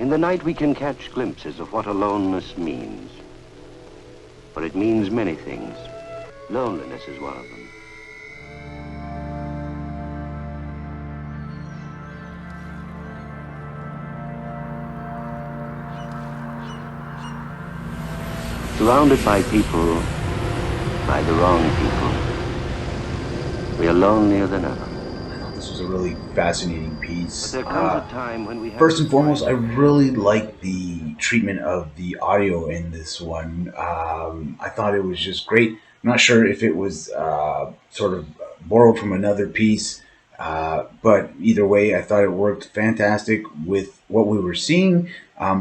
In the night we can catch glimpses of what aloneness means. For it means many things. Loneliness is one of them. Surrounded by people, by the wrong people, we are lonelier than ever. This was a really fascinating piece. But there comes a time when we have First and foremost, I really like the treatment of the audio in this one. I thought it was just great. I'm not sure if it was sort of borrowed from another piece, but either way, I thought it worked fantastic with what we were seeing,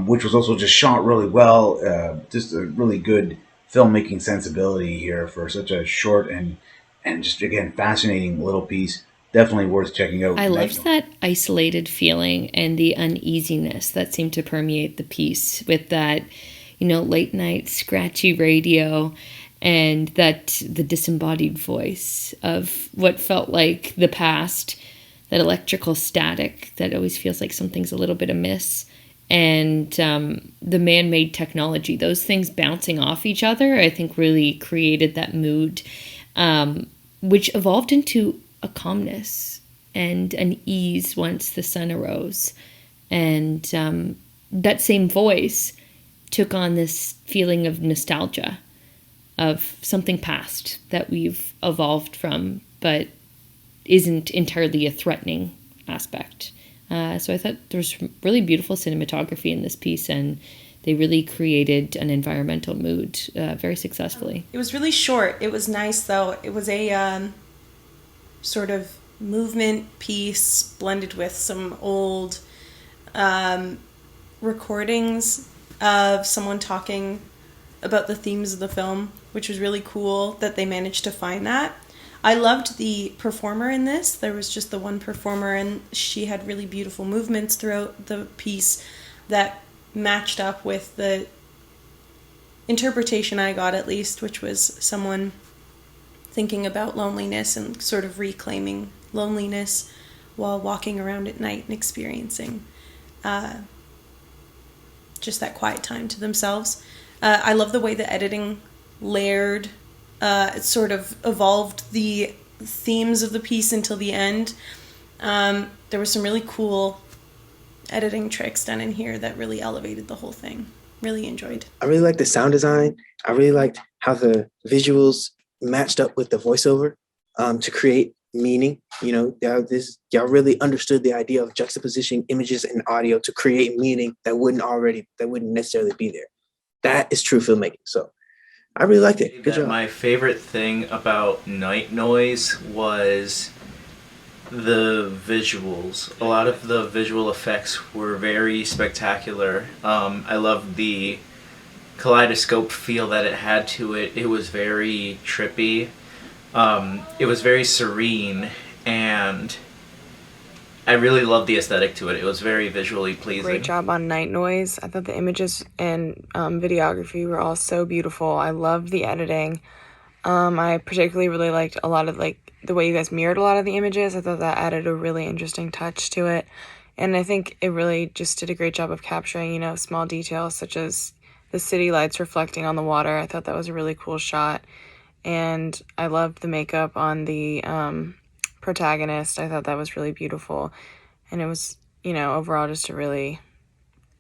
which was also just shot really well. Just a really good filmmaking sensibility here for such a short and just, again, fascinating little piece. Definitely worth checking out. I loved that isolated feeling and the uneasiness that seemed to permeate the piece with that, late night scratchy radio and the disembodied voice of what felt like the past, that electrical static that always feels like something's a little bit amiss, and the man-made technology, those things bouncing off each other, I think really created that mood, which evolved into a calmness and an ease once the sun arose. And that same voice took on this feeling of nostalgia, of something past that we've evolved from, but isn't entirely a threatening aspect. So I thought there was really beautiful cinematography in this piece, and they really created an environmental mood very successfully. It was really short. It was nice, though. It was a sort of movement piece blended with some old recordings of someone talking about the themes of the film, which was really cool that they managed to find that. I loved the performer in this. There was just the one performer, and she had really beautiful movements throughout the piece that matched up with the interpretation I got, at least, which was someone thinking about loneliness and sort of reclaiming loneliness while walking around at night and experiencing just that quiet time to themselves. I love the way the editing layered, it sort of evolved the themes of the piece until the end. There were some really cool editing tricks done in here that really elevated the whole thing. Really enjoyed. I really liked the sound design. I really liked how the visuals matched up with the voiceover to create meaning. Y'all really understood the idea of juxtapositioning images and audio to create meaning that wouldn't necessarily be there. That is true filmmaking. So I really liked it. Good job. My favorite thing about Night Noise was the visuals. A lot of the visual effects were very spectacular. I loved the kaleidoscope feel that it had to it. It was very trippy. It was very serene, and I really loved the aesthetic to it. It was very visually pleasing. Great job on Night Noise. I thought the images and videography were all so beautiful. I loved the editing. I particularly really liked a lot of the way you guys mirrored a lot of the images. I thought that added a really interesting touch to it. And I think it really just did a great job of capturing, small details such as the city lights reflecting on the water. I thought that was a really cool shot. And I loved the makeup on the protagonist. I thought that was really beautiful. And it was, overall just a really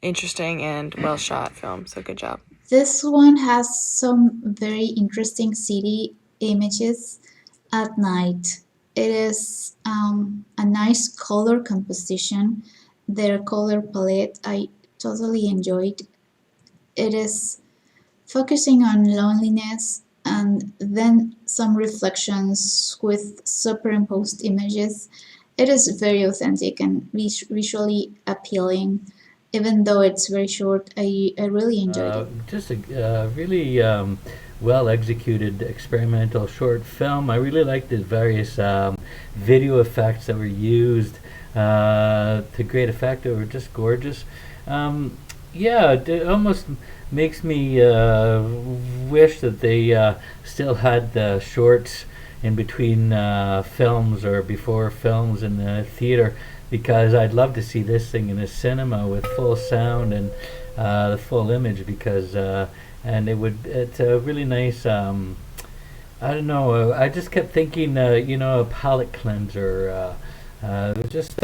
interesting and well shot film. So good job. This one has some very interesting city images at night. It is a nice color composition. Their color palette I totally enjoyed. It is focusing on loneliness and then some reflections with superimposed images. It is very authentic and visually appealing. Even though it's very short, I really enjoyed it. Just a really well-executed experimental short film. I really liked the various video effects that were used to great effect. They were just gorgeous. It almost makes me wish that they still had the shorts in between films or before films in the theater. because I'd love to see this thing in a cinema with full sound and the full image, because and it's a really nice. I don't know. I just kept thinking, a palate cleanser. Just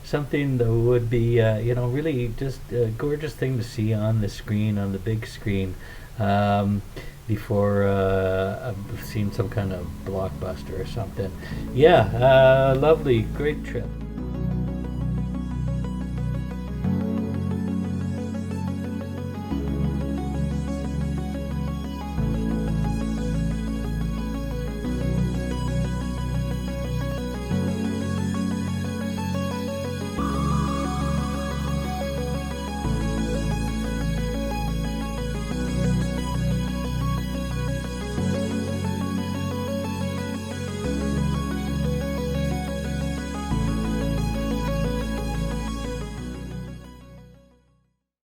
something that would be, really just a gorgeous thing to see on the screen, on the big screen, before I've seen some kind of blockbuster or something. Yeah, lovely, great trip.